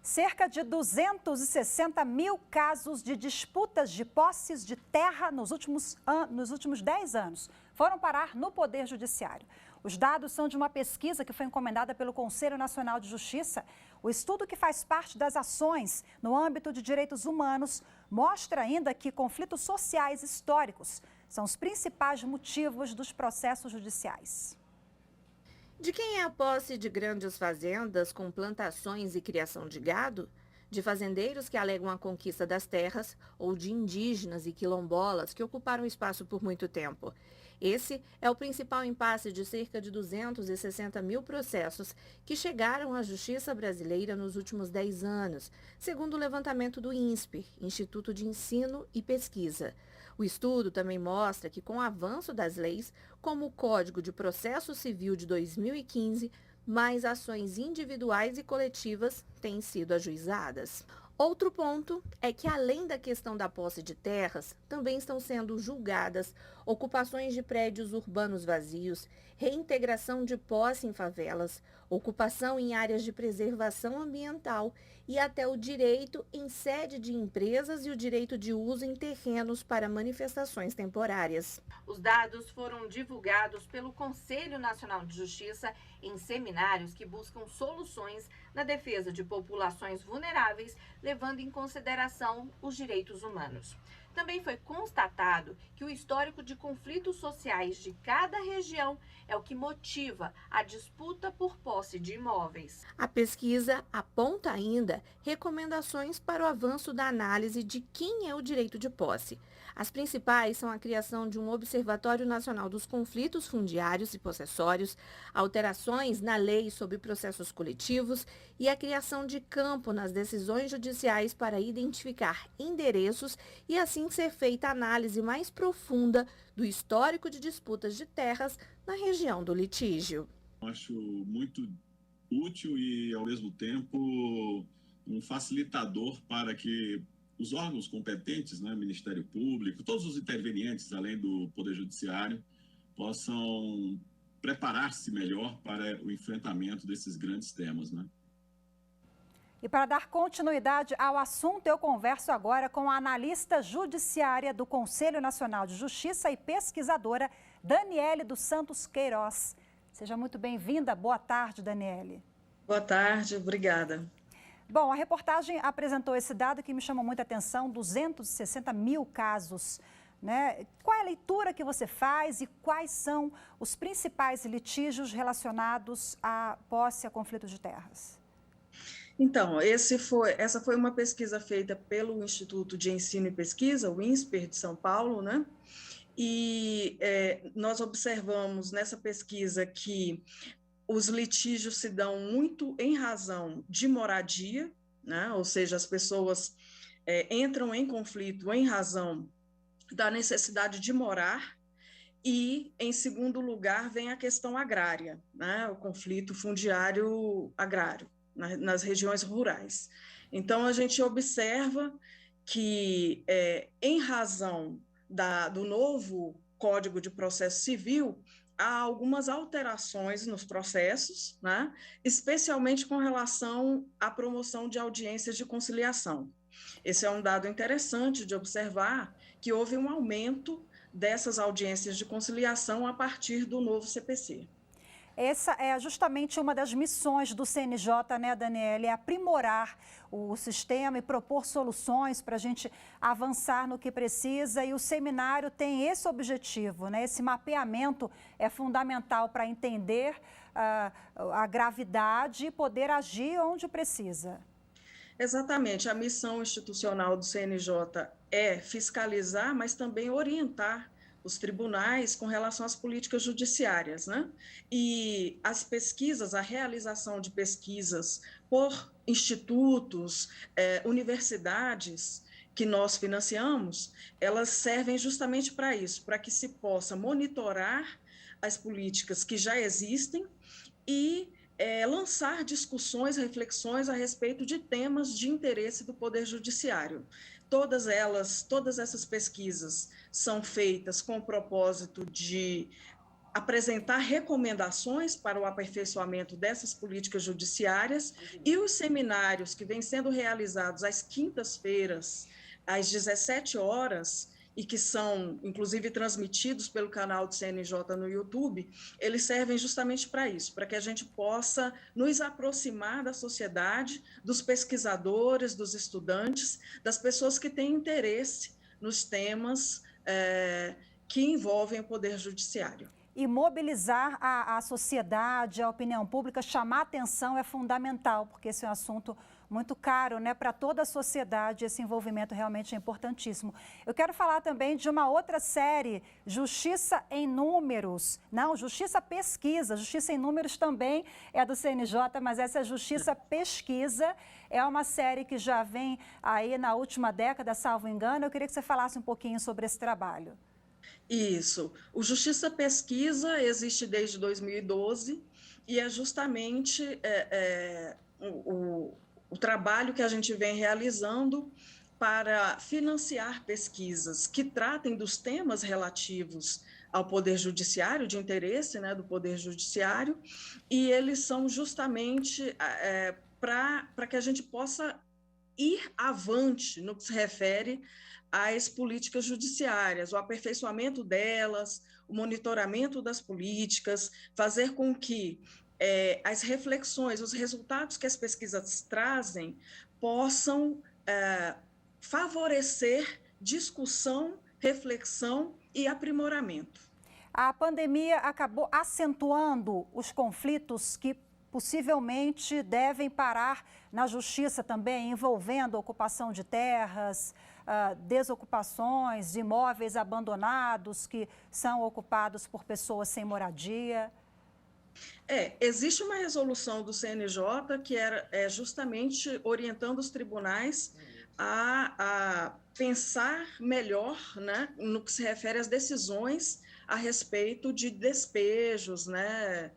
Cerca de 260 mil casos de disputas de posses de terra nos últimos 10 anos foram parar no Poder Judiciário. Os dados são de uma pesquisa que foi encomendada pelo Conselho Nacional de Justiça. O estudo, que faz parte das ações no âmbito de direitos humanos, mostra ainda que conflitos sociais históricos são os principais motivos dos processos judiciais. De quem é a posse de grandes fazendas com plantações e criação de gado? De fazendeiros que alegam a conquista das terras ou de indígenas e quilombolas que ocuparam o espaço por muito tempo? Esse é o principal impasse de cerca de 260 mil processos que chegaram à Justiça brasileira nos últimos 10 anos, segundo o levantamento do INSPER, Instituto de Ensino e Pesquisa. O estudo também mostra que, com o avanço das leis, como o Código de Processo Civil de 2015, mais ações individuais e coletivas têm sido ajuizadas. Outro ponto é que, além da questão da posse de terras, também estão sendo julgadas ocupações de prédios urbanos vazios, reintegração de posse em favelas, ocupação em áreas de preservação ambiental e até o direito em sede de empresas e o direito de uso em terrenos para manifestações temporárias. Os dados foram divulgados pelo Conselho Nacional de Justiça em seminários que buscam soluções na defesa de populações vulneráveis, levando em consideração os direitos humanos. Também foi constatado que o histórico de conflitos sociais de cada região é o que motiva a disputa por posse de imóveis. A pesquisa aponta ainda recomendações para o avanço da análise de quem é o direito de posse. As principais são a criação de um Observatório Nacional dos Conflitos Fundiários e Possessórios, alterações na lei sobre processos coletivos e a criação de campo nas decisões judiciais para identificar endereços e assim ser feita a análise mais profunda do histórico de disputas de terras na região do litígio. Acho muito útil e, ao mesmo tempo, um facilitador para que os órgãos competentes, né, Ministério Público, todos os intervenientes, além do Poder Judiciário, possam preparar-se melhor para o enfrentamento desses grandes temas, né? E para dar continuidade ao assunto, eu converso agora com a analista judiciária do Conselho Nacional de Justiça e pesquisadora Daniele dos Santos Queiroz. Seja muito bem-vinda. Boa tarde, Daniele. Boa tarde, obrigada. Bom, a reportagem apresentou esse dado que me chamou muita atenção, 260 mil casos, né? Qual é a leitura que você faz e quais são os principais litígios relacionados à posse, a conflito de terras? Então, essa foi uma pesquisa feita pelo Instituto de Ensino e Pesquisa, o INSPER de São Paulo, né? E nós observamos nessa pesquisa que os litígios se dão muito em razão de moradia, né? Ou seja, as pessoas entram em conflito em razão da necessidade de morar. E, em segundo lugar, vem a questão agrária, né? O conflito fundiário agrário nas regiões rurais. Então, a gente observa que, em razão do novo Código de Processo Civil, há algumas alterações nos processos, né? Especialmente com relação à promoção de audiências de conciliação. Esse é um dado interessante de observar, que houve um aumento dessas audiências de conciliação a partir do novo CPC. Essa é justamente uma das missões do CNJ, né, Daniele? É aprimorar o sistema e propor soluções para a gente avançar no que precisa. E o seminário tem esse objetivo, né? Esse mapeamento é fundamental para entender a gravidade e poder agir onde precisa. Exatamente. A missão institucional do CNJ é fiscalizar, mas também orientar os tribunais com relação às políticas judiciárias, né? E as pesquisas, a realização de pesquisas por institutos, universidades que nós financiamos, elas servem justamente para isso, para que se possa monitorar as políticas que já existem e lançar discussões, reflexões a respeito de temas de interesse do Poder Judiciário. Todas essas pesquisas são feitas com o propósito de apresentar recomendações para o aperfeiçoamento dessas políticas judiciárias, e os seminários que vêm sendo realizados às quintas-feiras, às 17 horas, e que são, inclusive, transmitidos pelo canal do CNJ no YouTube, eles servem justamente para isso, para que a gente possa nos aproximar da sociedade, dos pesquisadores, dos estudantes, das pessoas que têm interesse nos temas que envolvem o Poder Judiciário. E mobilizar a sociedade, a opinião pública, chamar atenção é fundamental, porque esse é um assunto muito caro, né, para toda a sociedade. Esse envolvimento realmente é importantíssimo. Eu quero falar também de uma outra série, Justiça em Números. Não, Justiça Pesquisa. Justiça em Números também é do CNJ, mas essa é Justiça Pesquisa. É uma série que já vem aí na última década, salvo engano. Eu queria que você falasse um pouquinho sobre esse trabalho. Isso. O Justiça Pesquisa existe desde 2012 e é justamente o trabalho que a gente vem realizando para financiar pesquisas que tratem dos temas relativos ao Poder Judiciário, de interesse, né, do Poder Judiciário, e eles são justamente para que a gente possa ir avante no que se refere às políticas judiciárias, o aperfeiçoamento delas, o monitoramento das políticas, fazer com que as reflexões, os resultados que as pesquisas trazem possam favorecer discussão, reflexão e aprimoramento. A pandemia acabou acentuando os conflitos que possivelmente devem parar na justiça também, envolvendo ocupação de terras, desocupações, imóveis abandonados que são ocupados por pessoas sem moradia. Existe uma resolução do CNJ que era justamente orientando os tribunais a pensar melhor, né, no que se refere às decisões a respeito de despejos, né,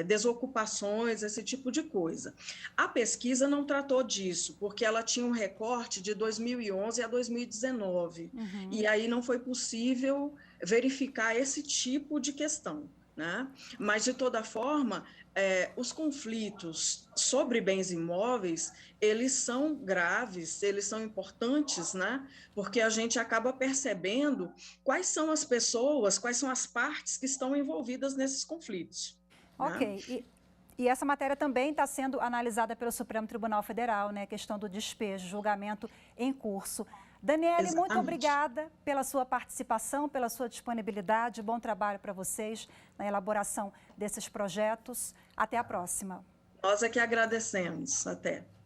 desocupações, esse tipo de coisa. A pesquisa não tratou disso, porque ela tinha um recorte de 2011 a 2019, e aí não foi possível verificar esse tipo de questão, né? Mas, de toda forma, os conflitos sobre bens imóveis, eles são graves, eles são importantes, né? Porque a gente acaba percebendo quais são as pessoas, quais são as partes que estão envolvidas nesses conflitos. Ok, e essa matéria também está sendo analisada pelo Supremo Tribunal Federal, né? A questão do despejo, julgamento em curso. Daniele, Exatamente. muito obrigada pela sua participação, pela sua disponibilidade. Bom trabalho para vocês na elaboração desses projetos. Até a próxima. Nós é que agradecemos. Até.